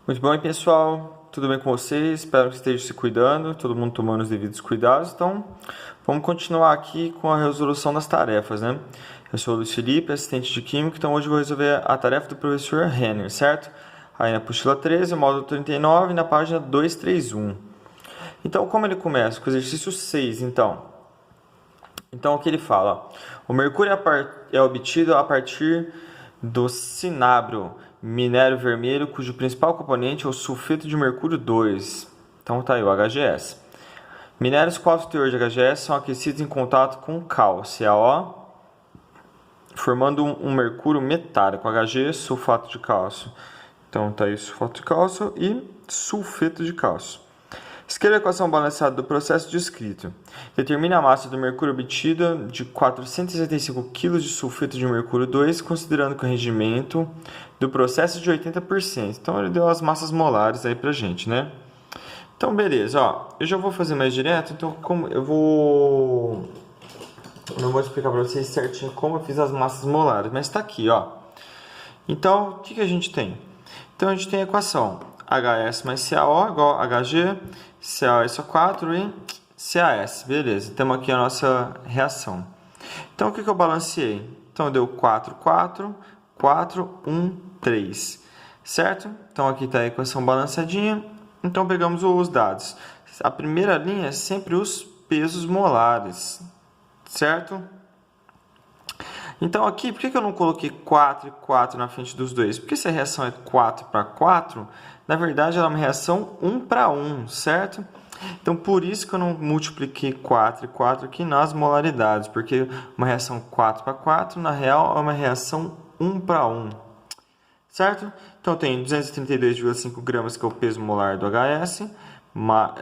Muito bom, pessoal? Tudo bem com vocês? Espero que estejam se cuidando, todo mundo tomando os devidos cuidados. Então, vamos continuar aqui com a resolução das tarefas, né? Eu sou o Luiz Felipe, assistente de Química, então hoje eu vou resolver a tarefa do professor Renner, certo? Aí na apostila 13, módulo 39, na página 231. Então, como ele começa? Com o exercício 6, então. Então, o que ele fala? O mercúrio é obtido a partir do cinábrio, minério vermelho, cujo principal componente é o sulfeto de mercúrio 2. Então, tá aí o HGS. Minérios com alto teor de HGS são aquecidos em contato com cal, CaO, formando um mercúrio metálico, Hg, sulfato de cálcio. Então, tá aí sulfato de cálcio e sulfeto de cálcio. Escreva a equação balanceada do processo descrito. Determine a massa do mercúrio obtida de 465 kg de sulfeto de mercúrio 2, considerando que o rendimento do processo é de 80%. Então, ele deu as massas molares aí pra gente, né? Então, beleza. Ó, eu já vou fazer mais direto, então como eu não vou explicar para vocês certinho como eu fiz as massas molares, mas está aqui, ó. Então, o que a gente tem? Então, a gente tem a equação HS mais CaO igual a Hg, CaSO4 e CaS. Beleza, temos aqui a nossa reação. Então, o que eu balanceei? Então, deu 4, 4, 4, 1, 3. Certo? Então, aqui está a equação balanceadinha. Então, pegamos os dados. A primeira linha é sempre os pesos molares. Certo? Então, aqui, por que eu não coloquei 4 e 4 na frente dos dois? Porque se a reação é 4 para 4, na verdade, ela é uma reação 1 para 1, certo? Então, por isso que eu não multipliquei 4 e 4 aqui nas molaridades, porque uma reação 4 para 4, na real, é uma reação 1 para 1, certo? Então, eu tenho 232,5 gramas, que é o peso molar do HS,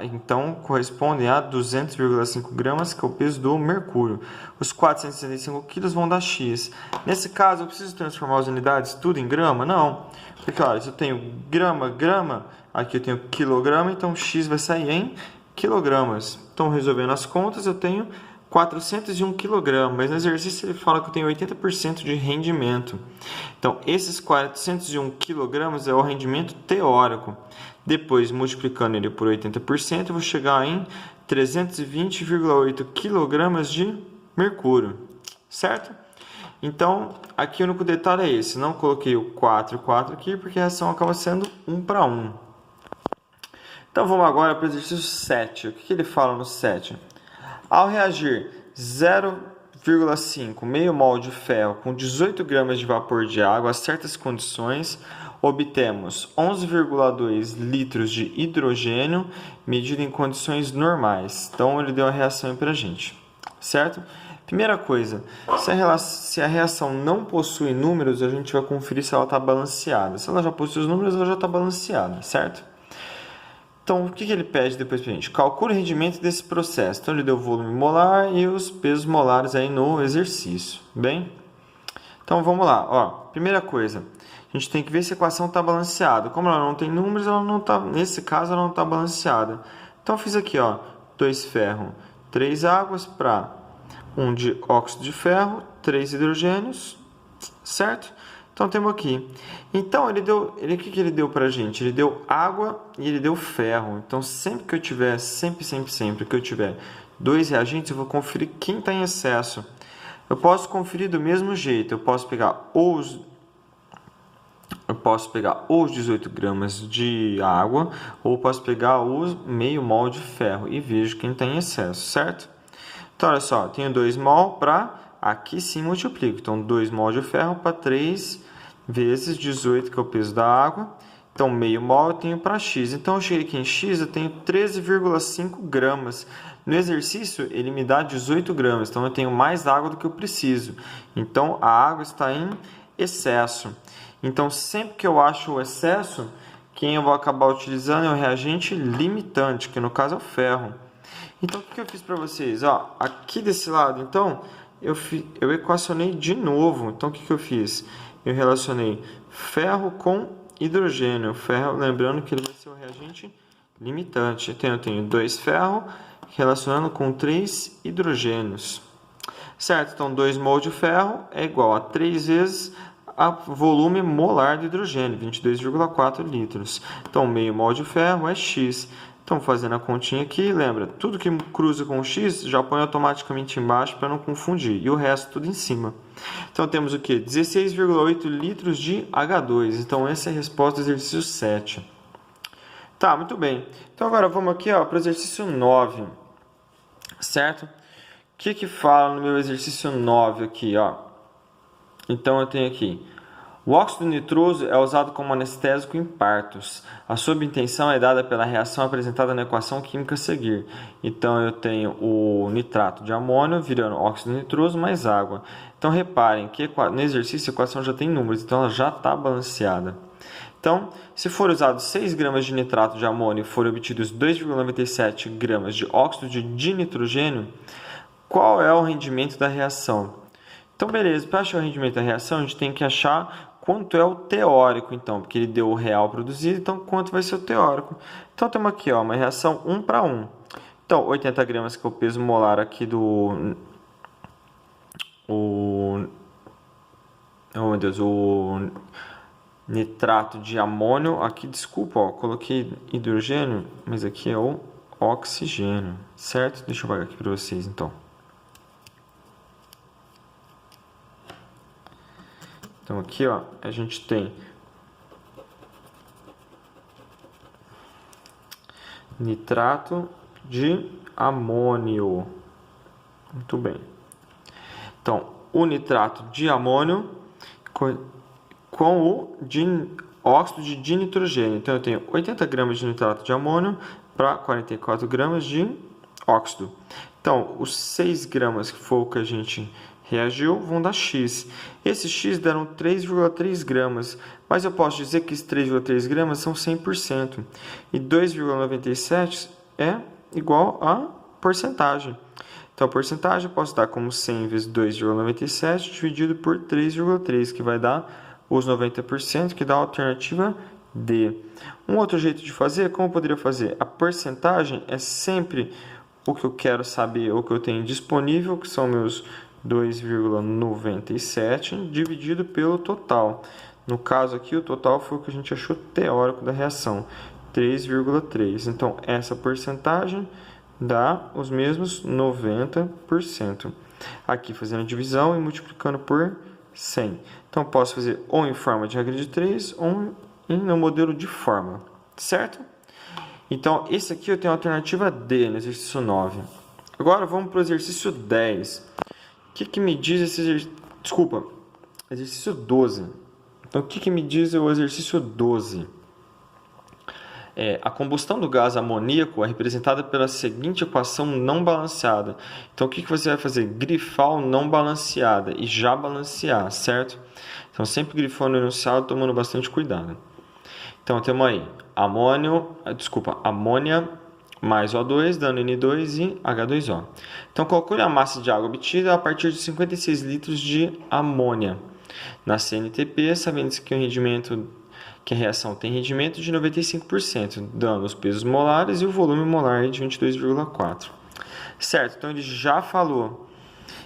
então correspondem a 200,5 gramas, que é o peso do mercúrio. Os 465 quilos vão dar X. Nesse caso, eu preciso transformar as unidades tudo em grama? Não. Porque, olha, se eu tenho grama, aqui eu tenho quilograma, então X vai sair em quilogramas. Então, resolvendo as contas, eu tenho 401 kg, mas no exercício ele fala que eu tenho 80% de rendimento. Então, esses 401 kg é o rendimento teórico. Depois, multiplicando ele por 80%, eu vou chegar em 320,8 kg de mercúrio, certo? Então, aqui o único detalhe é esse. Não coloquei o 4 e 4 aqui, porque a reação acaba sendo 1 para 1. Então, vamos agora para o exercício 7. O que ele fala no 7? Ao reagir 0,5 meio mol de ferro com 18 gramas de vapor de água a certas condições, obtemos 11,2 litros de hidrogênio medido em condições normais. Então, ele deu a reação para a gente, certo? Primeira coisa, se a reação não possui números, a gente vai conferir se ela está balanceada. Se ela já possui os números, ela já está balanceada, certo? Então, o que ele pede depois para a gente? Calcule o rendimento desse processo. Então, ele deu o volume molar e os pesos molares aí no exercício. Bem? Então, vamos lá. Ó, primeira coisa, a gente tem que ver se a equação está balanceada. Como ela não tem números, ela não tá, nesse caso, ela não está balanceada. Então, eu fiz aqui, ó, 2 ferro, 3 águas para 1 de óxido de ferro, 3 hidrogênios, certo? Então, temos aqui. Então, o que ele deu para a gente? Ele deu água e ele deu ferro. Então, sempre que eu tiver, sempre que eu tiver 2 reagentes, eu vou conferir quem está em excesso. Eu posso conferir do mesmo jeito. Eu posso pegar os 18 gramas de água, ou posso pegar os meio mol de ferro e vejo quem está em excesso, certo? Então, olha só, tenho 2 mol para... Aqui sim multiplico. Então, 2 mol de ferro para 3 vezes 18, que é o peso da água. Então, meio mol eu tenho para X. Então, eu cheguei aqui em X, eu tenho 13,5 gramas. No exercício, ele me dá 18 gramas. Então, eu tenho mais água do que eu preciso. Então, a água está em excesso. Então, sempre que eu acho o excesso, quem eu vou acabar utilizando é o reagente limitante, que no caso é o ferro. Então, o que eu fiz para vocês? Ó, aqui desse lado, então, eu equacionei de novo. Então, o que eu fiz? Eu relacionei ferro com hidrogênio. Ferro, lembrando que ele vai ser o reagente limitante. Então, eu tenho 2 ferro relacionando com 3 hidrogênios. Certo? Então, 2 mol de ferro é igual a 3 vezes a volume molar de hidrogênio, 22,4 litros. Então, meio mol de ferro é X. Então, fazendo a continha aqui, lembra, tudo que cruza com X, já põe automaticamente embaixo para não confundir. E o resto tudo em cima. Então, temos o quê? 16,8 litros de H2. Então, essa é a resposta do exercício 7. Tá, muito bem. Então, agora vamos aqui para o exercício 9. Certo? O que fala no meu exercício 9 aqui, ó? Então, eu tenho aqui: o óxido nitroso é usado como anestésico em partos. A subintenção é dada pela reação apresentada na equação química a seguir. Então, eu tenho o nitrato de amônio virando óxido nitroso mais água. Então, reparem que no exercício a equação já tem números, então ela já está balanceada. Então, se for usado 6 gramas de nitrato de amônio e forem obtidos 2,97 gramas de óxido de dinitrogênio, qual é o rendimento da reação? Então, beleza, para achar o rendimento da reação, a gente tem que achar quanto é o teórico, então, porque ele deu o real produzido, então quanto vai ser o teórico. Então, temos aqui uma reação 1 para 1. Então, 80 gramas, que é o peso molar aqui do... o nitrato de amônio. Aqui, desculpa, coloquei hidrogênio, mas aqui é o oxigênio, certo? Deixa eu apagar aqui para vocês, então. Então, aqui, a gente tem nitrato de amônio. Muito bem. Então, o nitrato de amônio com o óxido de dinitrogênio. Então, eu tenho 80 gramas de nitrato de amônio para 44 gramas de óxido. Então, os 6 gramas que foi o que a gente reagiu vão dar X. Esses X deram 3,3 gramas, mas eu posso dizer que esses 3,3 gramas são 100%. E 2,97 é igual a porcentagem. Então, a porcentagem eu posso dar como 100 vezes 2,97 dividido por 3,3, que vai dar os 90%, que dá a alternativa D. Um outro jeito de fazer, como eu poderia fazer? A porcentagem é sempre o que eu quero saber, o que eu tenho disponível, que são meus 2,97 dividido pelo total. No caso aqui, o total foi o que a gente achou teórico da reação, 3,3. Então, essa porcentagem dá os mesmos 90%. Aqui, fazendo a divisão e multiplicando por 100. Então, posso fazer ou em forma de regra de 3 ou no modelo de fórmula, certo? Então, esse aqui eu tenho a alternativa D no exercício 9. Agora, vamos para o exercício 10. O que me diz esse exercício? Desculpa, exercício 12. Então, o que me diz o exercício 12? A combustão do gás amoníaco é representada pela seguinte equação não balanceada. Então, o que você vai fazer? Grifar o não balanceada e já balancear, certo? Então, sempre grifando o enunciado, tomando bastante cuidado. Então, temos aí amônia mais O2, dando N2 e H2O. Então, calcule a massa de água obtida a partir de 56 litros de amônia na CNTP, sabendo que a reação tem rendimento de 95%, dando os pesos molares e o volume molar de 22,4. Certo, então ele já falou.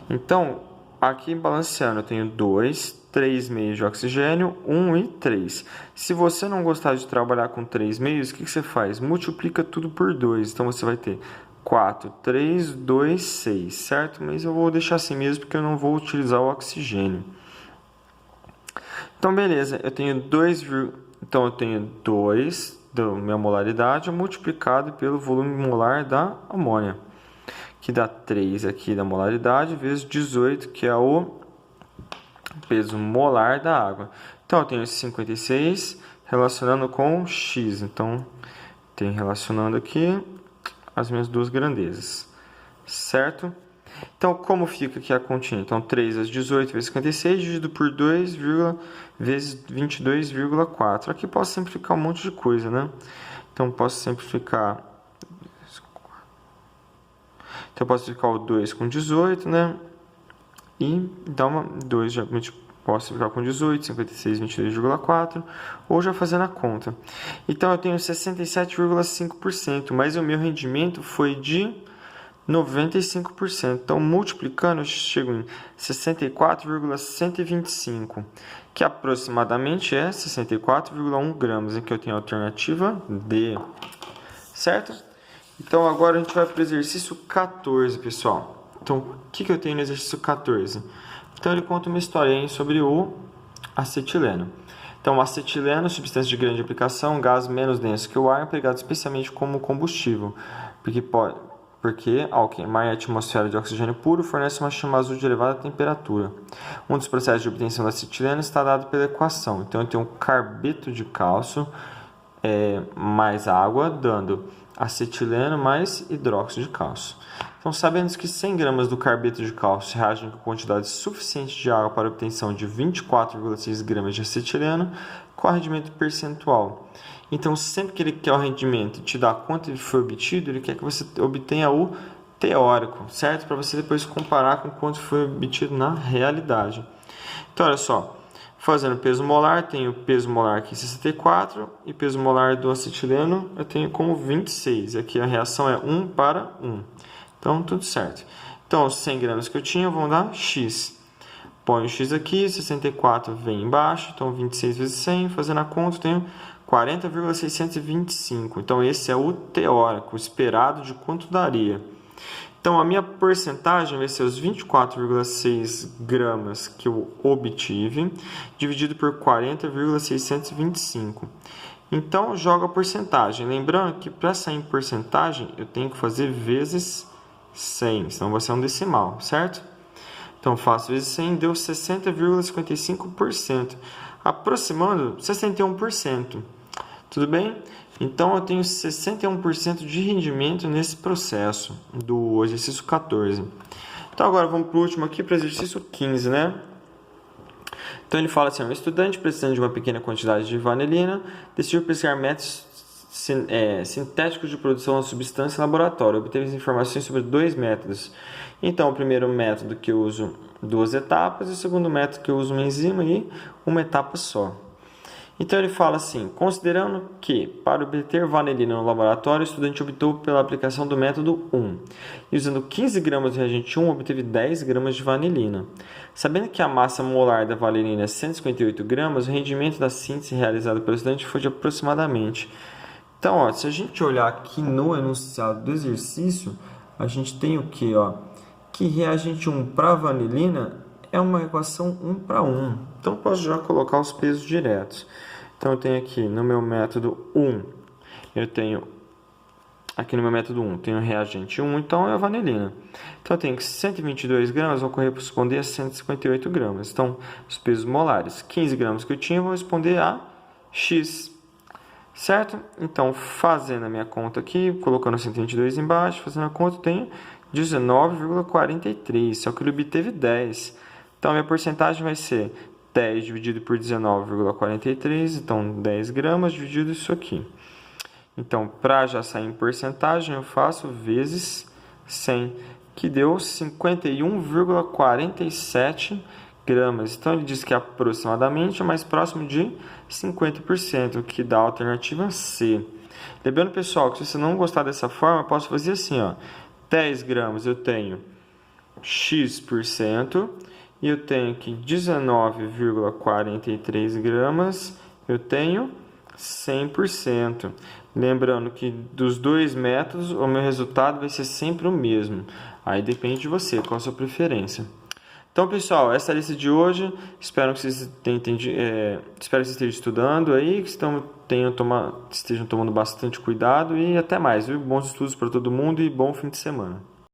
Então, aqui balanceando, eu tenho 2, 3 meios de oxigênio, 1 e 3. Se você não gostar de trabalhar com 3 meios, o que você faz? Multiplica tudo por 2. Então, você vai ter 4, 3, 2, 6, certo? Mas eu vou deixar assim mesmo, porque eu não vou utilizar o oxigênio. Então, beleza. Eu tenho 2 da minha molaridade multiplicado pelo volume molar da amônia, que dá 3 aqui da molaridade, vezes 18, que é o peso molar da água. Então, eu tenho esse 56 relacionando com X. Então, tem relacionando aqui as minhas duas grandezas, certo? Então, como fica aqui a continha? Então, 3 vezes 18 vezes 56, dividido por 2, vezes 22,4. Aqui posso simplificar um monte de coisa, né? Então, posso simplificar... Então, eu posso simplificar o 2 com 18, né? E dar uma 2, já posso simplificar com 18, 56, 22,4, ou já fazendo a conta. Então, eu tenho 67,5%, mas o meu rendimento foi de 95%. Então, multiplicando, eu chego em 64,125, que aproximadamente é 64,1 gramas, em que eu tenho a alternativa D. Certo? Então, agora a gente vai para o exercício 14, pessoal. Então, o que eu tenho no exercício 14? Então, ele conta uma historinha sobre o acetileno. Então, o acetileno, substância de grande aplicação, gás menos denso que o ar, empregado especialmente como combustível, porque ao queimar em atmosfera de oxigênio puro, fornece uma chama azul de elevada temperatura. Um dos processos de obtenção do acetileno está dado pela equação. Então, eu tenho um carbeto de cálcio mais água, dando acetileno mais hidróxido de cálcio. Então, sabendo que 100 gramas do carbeto de cálcio reagem com quantidade suficiente de água para a obtenção de 24,6 gramas de acetileno, qual é o rendimento percentual? Então, sempre que ele quer o rendimento e te dá quanto ele foi obtido, ele quer que você obtenha o teórico, certo? Para você depois comparar com quanto foi obtido na realidade. Então, olha só. Fazendo peso molar, tenho peso molar aqui 64 e peso molar do acetileno eu tenho como 26. Aqui a reação é 1 para 1. Então, tudo certo. Então, os 100 gramas que eu tinha vão dar X. Põe o X aqui, 64 vem embaixo, então 26 vezes 100, fazendo a conta, eu tenho 40,625. Então, esse é o teórico, o esperado de quanto daria. Então, a minha porcentagem vai ser os 24,6 gramas que eu obtive, dividido por 40,625. Então, jogo a porcentagem. Lembrando que para sair em porcentagem, eu tenho que fazer vezes 100, senão vai ser um decimal, certo? Então, faço vezes 100, deu 60,55%, aproximando 61%. Tudo bem? Então, eu tenho 61% de rendimento nesse processo do exercício 14. Então, agora vamos para o último aqui, para o exercício 15, né? Então, ele fala assim, um estudante precisando de uma pequena quantidade de vanilina decidiu pesquisar métodos sintéticos de produção da substância em laboratório. Obteve as informações sobre 2 métodos. Então, o primeiro método que eu uso 2 etapas e o segundo método que eu uso uma enzima e uma etapa só. Então, ele fala assim, considerando que, para obter vanilina no laboratório, o estudante optou pela aplicação do método 1. E usando 15 gramas de reagente 1, obteve 10 gramas de vanilina. Sabendo que a massa molar da vanilina é 158 gramas, o rendimento da síntese realizada pelo estudante foi de aproximadamente. Então, ó, se a gente olhar aqui no enunciado do exercício, a gente tem o quê? Que reagente 1 para vanilina é uma equação 1 para 1. Então, eu posso já colocar os pesos diretos. Então, eu tenho aqui no meu método 1, tenho reagente 1, então é a vanilina. Então, eu tenho que 122 gramas vão corresponder a 158 gramas. Então, os pesos molares, 15 gramas que eu tinha, vão responder a X. Certo? Então, fazendo a minha conta aqui, colocando 122 embaixo, fazendo a conta, eu tenho 19,43, só que ele obteve 10. Então, a minha porcentagem vai ser 10 dividido por 19,43, então 10 gramas dividido isso aqui. Então, para já sair em porcentagem, eu faço vezes 100, que deu 51,47 gramas. Então, ele diz que aproximadamente é mais próximo de 50%, que dá a alternativa C. Lembrando, pessoal, que se você não gostar dessa forma, eu posso fazer assim, 10 gramas eu tenho X%, e eu tenho aqui 19,43 gramas, eu tenho 100%. Lembrando que dos 2 métodos, o meu resultado vai ser sempre o mesmo. Aí depende de você, qual a sua preferência. Então, pessoal, essa é a lista de hoje. Espero que vocês tenham entendido, espero que vocês estejam estudando aí, que estejam tomando bastante cuidado e até mais, viu? Bons estudos para todo mundo e bom fim de semana.